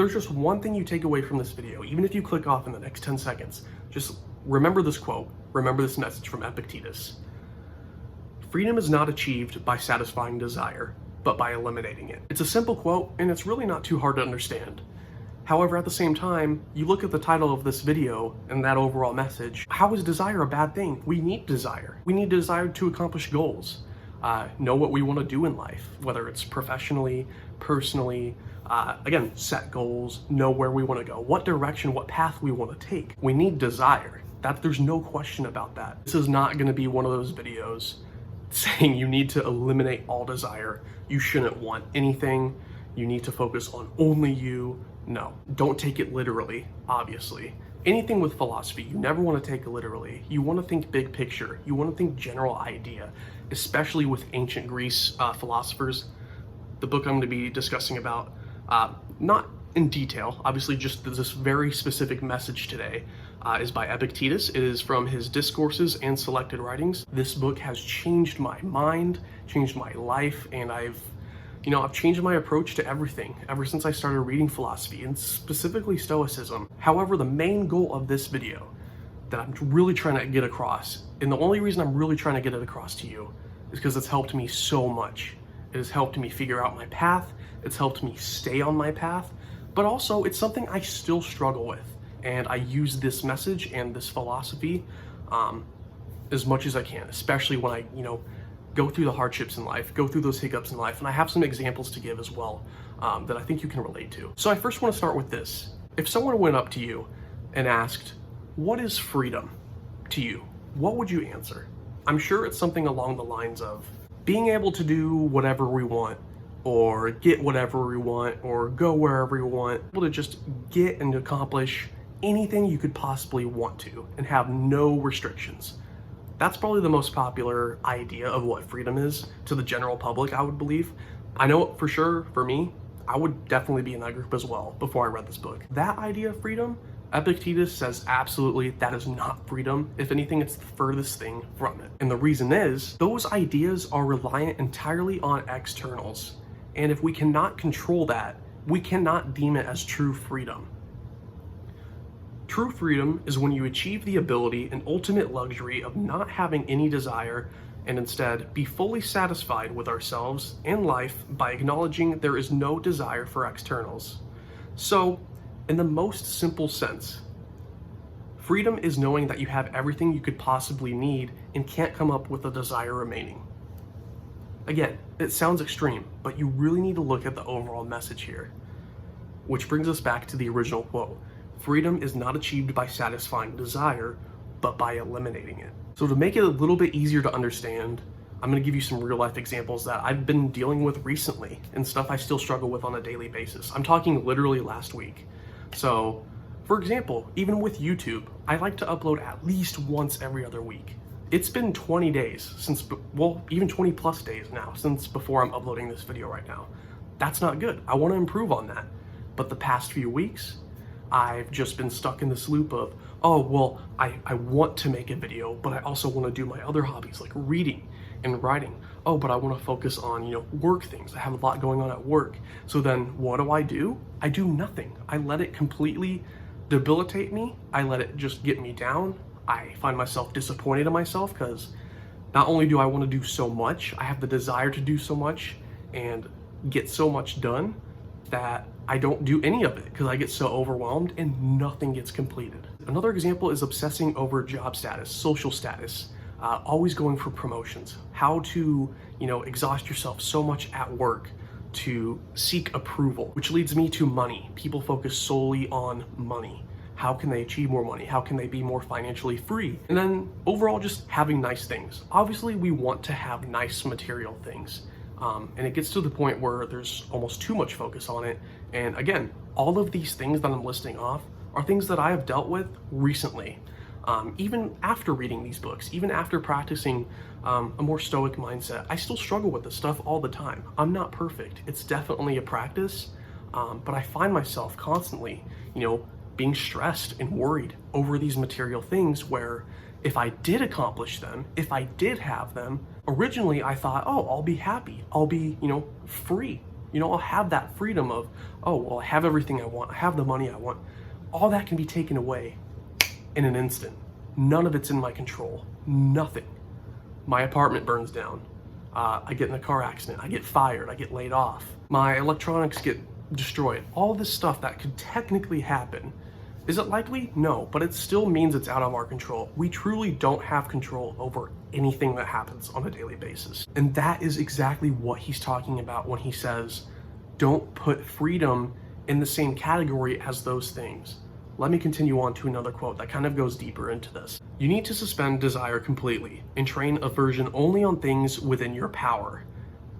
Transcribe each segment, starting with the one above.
there's just one thing you take away from this video, even if you click off in the next 10 seconds, just remember this quote, remember this message from Epictetus. Freedom is not achieved by satisfying desire, but by eliminating it. It's a simple quote, and it's really not too hard to understand. However, at the same time, you look at the title of this video and that overall message. How is desire a bad thing? We need desire. We need desire to accomplish goals, know what we want to do in life, whether it's professionally, personally, again, set goals, know where we want to go, what direction, what path we want to take. We need desire. There's no question about that. This is not going to be one of those videos saying you need to eliminate all desire. You shouldn't want anything. You need to focus on only you. No, don't take it literally, obviously. Anything with philosophy, you never want to take it literally. You want to think big picture. You want to think general idea, especially with ancient Greece philosophers. The book I'm going to be discussing about, not in detail, obviously just this very specific message today, is by Epictetus. It is from his Discourses and Selected Writings. This book has changed my mind, changed my life, and I've changed my approach to everything ever since I started reading philosophy, and specifically Stoicism. However, the main goal of this video that I'm really trying to get across, and the only reason I'm really trying to get it across to you, is because it's helped me so much. It has helped me figure out my path, it's helped me stay on my path, but also it's something I still struggle with. And I use this message and this philosophy as much as I can, especially when I, go through the hardships in life, go through those hiccups in life. And I have some examples to give as well that I think you can relate to. So I first want to start with this. If someone went up to you and asked, what is freedom to you? What would you answer? I'm sure it's something along the lines of being able to do whatever we want, or get whatever we want, or go wherever we want, able to just get and accomplish anything you could possibly want to and have no restrictions. That's probably the most popular idea of what freedom is to the general public, I would believe. I know for sure, for me, I would definitely be in that group as well before I read this book. That idea of freedom, Epictetus says absolutely that is not freedom. If anything, it's the furthest thing from it. And the reason is, those ideas are reliant entirely on externals. And if we cannot control that, we cannot deem it as true freedom. True freedom is when you achieve the ability and ultimate luxury of not having any desire and instead be fully satisfied with ourselves and life by acknowledging there is no desire for externals. So, in the most simple sense, freedom is knowing that you have everything you could possibly need and can't come up with a desire remaining. Again, it sounds extreme, but you really need to look at the overall message here. Which brings us back to the original quote. Freedom is not achieved by satisfying desire, but by eliminating it. So to make it a little bit easier to understand, I'm going to give you some real life examples that I've been dealing with recently and stuff I still struggle with on a daily basis. I'm talking literally last week. So, for example, even with YouTube, I like to upload at least once every other week. It's been 20 days since, well, even 20 plus days now since before I'm uploading this video right now. That's not good. I want to improve on that. But the past few weeks, I've just been stuck in this loop of, oh, well, I want to make a video, but I also want to do my other hobbies like reading and writing. Oh, but I want to focus on, work things. I have a lot going on at work. So then what do? I do nothing. I let it completely debilitate me. I let it just get me down. I find myself disappointed in myself because not only do I want to do so much, I have the desire to do so much and get so much done that I don't do any of it because I get so overwhelmed and nothing gets completed. Another example is obsessing over job status, social status, always going for promotions, how to, exhaust yourself so much at work to seek approval, which leads me to money. People focus solely on money. How can they achieve more money? How can they be more financially free? And then overall, just having nice things. Obviously, we want to have nice material things. And it gets to the point where there's almost too much focus on it. And again, all of these things that I'm listing off are things that I have dealt with recently. Even after reading these books, even after practicing a more stoic mindset, I still struggle with this stuff all the time. I'm not perfect. It's definitely a practice, but I find myself constantly, being stressed and worried over these material things where if I did accomplish them, if I did have them, originally I thought, oh, I'll be happy, I'll be, free. I'll have that freedom of, oh, well, I have everything I want. I have the money I want. All that can be taken away in an instant. None of it's in my control. Nothing. My apartment burns down. I get in a car accident. I get fired. I get laid off. My electronics get destroyed. All this stuff that could technically happen. Is it likely? No, but it still means it's out of our control. We truly don't have control over anything that happens on a daily basis. And that is exactly what he's talking about when he says, don't put freedom in the same category as those things. Let me continue on to another quote that kind of goes deeper into this. You need to suspend desire completely and train aversion only on things within your power.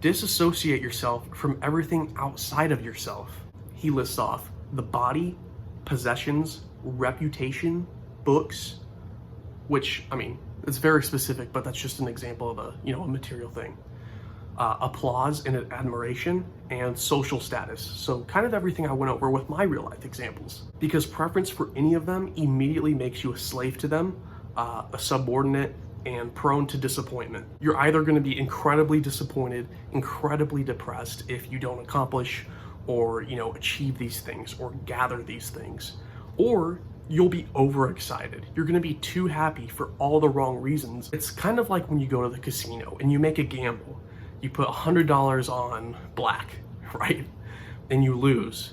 Disassociate yourself from everything outside of yourself. He lists off the body, possessions, reputation, books, which, it's very specific, but that's just an example of a material thing. Applause and admiration, and social status. So kind of everything I went over with my real life examples. Because preference for any of them immediately makes you a slave to them, a subordinate, and prone to disappointment. You're either going to be incredibly disappointed, incredibly depressed if you don't accomplish or achieve these things or gather these things, or you'll be overexcited. You're going to be too happy for all the wrong reasons. It's kind of like when you go to the casino and you make a gamble. You put $100 on black, right? And you lose.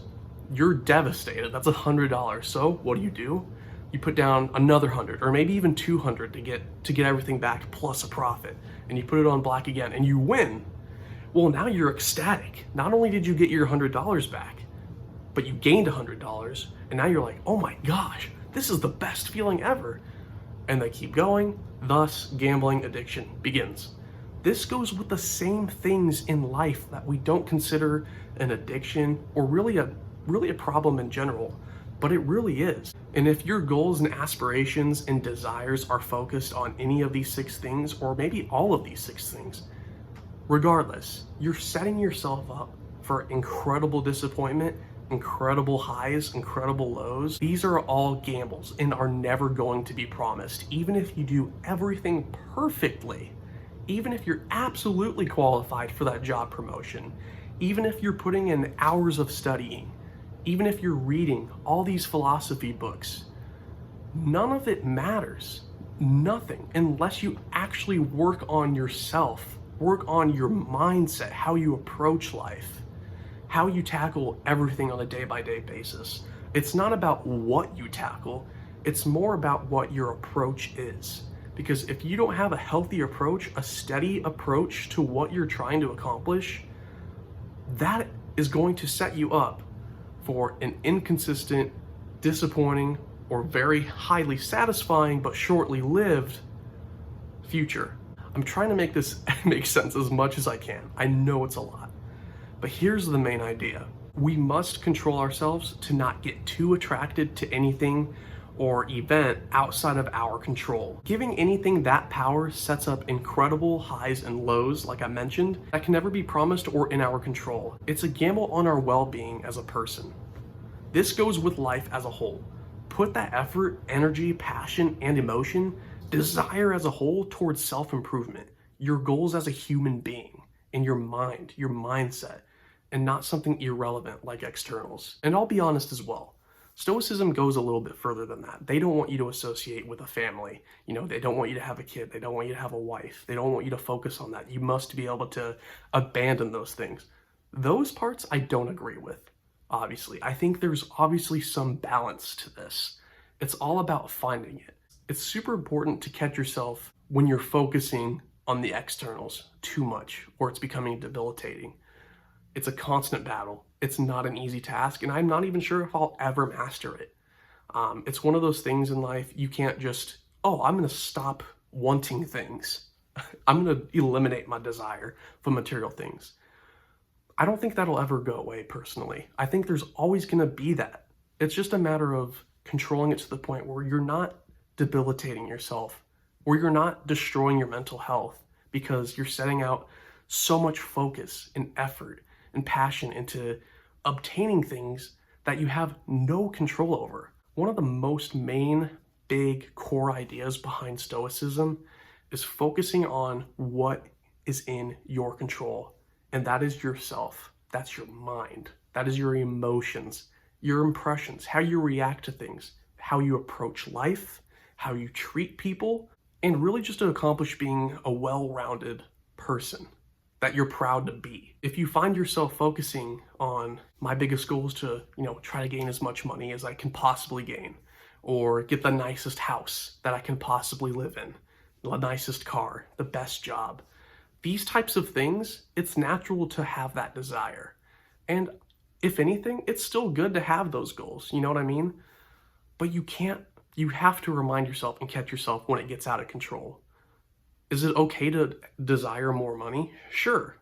You're devastated. That's $100. So what do? You put down another 100 or maybe even 200 to get everything back plus a profit. And you put it on black again and you win. Well, now you're ecstatic. Not only did you get your $100 back, but you gained $100, and now you're like, oh my gosh, this is the best feeling ever. And they keep going, thus gambling addiction begins. This goes with the same things in life that we don't consider an addiction or really a problem in general, but it really is. And if your goals and aspirations and desires are focused on any of these 6 things, or maybe all of these 6 things, regardless, you're setting yourself up for incredible disappointment, incredible highs, incredible lows. These are all gambles and are never going to be promised. Even if you do everything perfectly, even if you're absolutely qualified for that job promotion, even if you're putting in hours of studying, even if you're reading all these philosophy books, none of it matters. Nothing, unless you actually work on yourself, work on your mindset, how you approach life, how you tackle everything on a day-by-day basis. It's not about what you tackle, it's more about what your approach is. Because if you don't have a healthy approach, a steady approach to what you're trying to accomplish, that is going to set you up for an inconsistent, disappointing, or very highly satisfying but shortly lived future. I'm trying to make this make sense as much as I can. I know it's a lot. But here's the main idea. We must control ourselves to not get too attracted to anything or event outside of our control. Giving anything that power sets up incredible highs and lows, like I mentioned, that can never be promised or in our control. It's a gamble on our well-being as a person. This goes with life as a whole. Put that effort, energy, passion, and emotion, desire as a whole towards self-improvement, your goals as a human being, and your mind, your mindset, and not something irrelevant like externals. And I'll be honest as well. Stoicism goes a little bit further than that. They don't want you to associate with a family. They don't want you to have a kid. They don't want you to have a wife. They don't want you to focus on that. You must be able to abandon those things. Those parts I don't agree with, obviously. I think there's obviously some balance to this. It's all about finding it. It's super important to catch yourself when you're focusing on the externals too much, or it's becoming debilitating. It's a constant battle. It's not an easy task, and I'm not even sure if I'll ever master it. It's one of those things in life, you can't just, I'm going to stop wanting things. I'm going to eliminate my desire for material things. I don't think that'll ever go away personally. I think there's always going to be that. It's just a matter of controlling it to the point where you're not debilitating yourself, or you're not destroying your mental health because you're setting out so much focus and effort and passion into obtaining things that you have no control over. One of the most main big core ideas behind Stoicism is focusing on what is in your control, and that is yourself. That's your mind. That is your emotions, your impressions, how you react to things, how you approach life, how you treat people, and really just to accomplish being a well-rounded person that you're proud to be. If you find yourself focusing on my biggest goal is to, try to gain as much money as I can possibly gain, or get the nicest house that I can possibly live in, the nicest car, the best job, these types of things, it's natural to have that desire. And if anything, it's still good to have those goals, you know what I mean? But you have to remind yourself and catch yourself when it gets out of control. Is it okay to desire more money? Sure.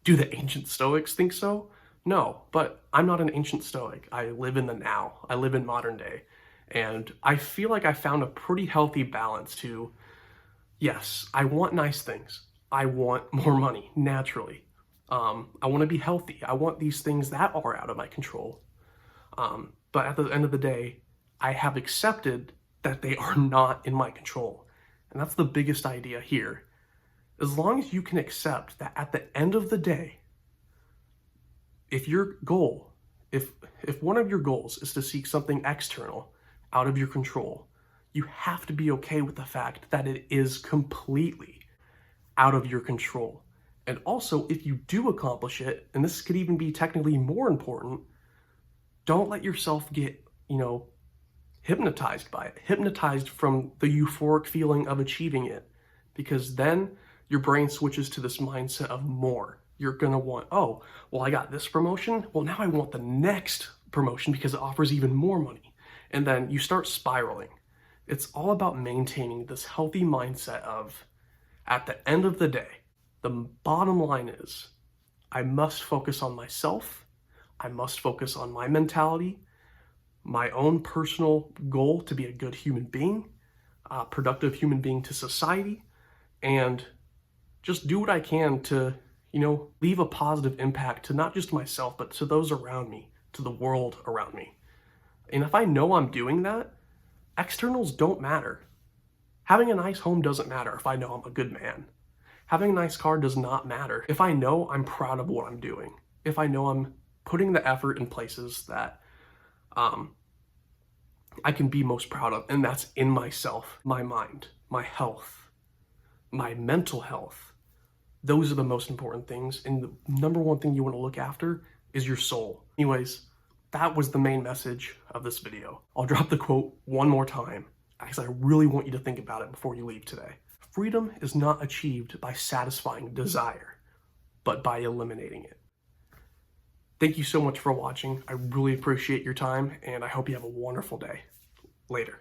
Do the ancient Stoics think so? No, but I'm not an ancient Stoic. I live in the now. I live in modern day. And I feel like I found a pretty healthy balance to, yes, I want nice things. I want more money, naturally. I want to be healthy. I want these things that are out of my control. But at the end of the day, I have accepted that they are not in my control. And that's the biggest idea here. As long as you can accept that at the end of the day, if one of your goals is to seek something external, out of your control, you have to be okay with the fact that it is completely out of your control. And also, if you do accomplish it, and this could even be technically more important, don't let yourself get, hypnotized by it, hypnotized from the euphoric feeling of achieving it, because then your brain switches to this mindset of more. You're going to want, oh, well, I got this promotion. Well, now I want the next promotion because it offers even more money. And then you start spiraling. It's all about maintaining this healthy mindset of, at the end of the day, the bottom line is, I must focus on myself. I must focus on my mentality, my own personal goal to be a good human being, a productive human being to society, and just do what I can to, leave a positive impact to not just myself, but to those around me, to the world around me. And if I know I'm doing that, externals don't matter. Having a nice home doesn't matter if I know I'm a good man. Having a nice car does not matter if I know I'm proud of what I'm doing. If I know I'm putting the effort in places that I can be most proud of, and that's in myself, my mind, my health, my mental health. Those are the most important things, and the number one thing you want to look after is your soul. Anyways, that was the main message of this video. I'll drop the quote one more time, because I really want you to think about it before you leave today. Freedom is not achieved by satisfying desire, but by eliminating it. Thank you so much for watching. I really appreciate your time, and I hope you have a wonderful day. Later.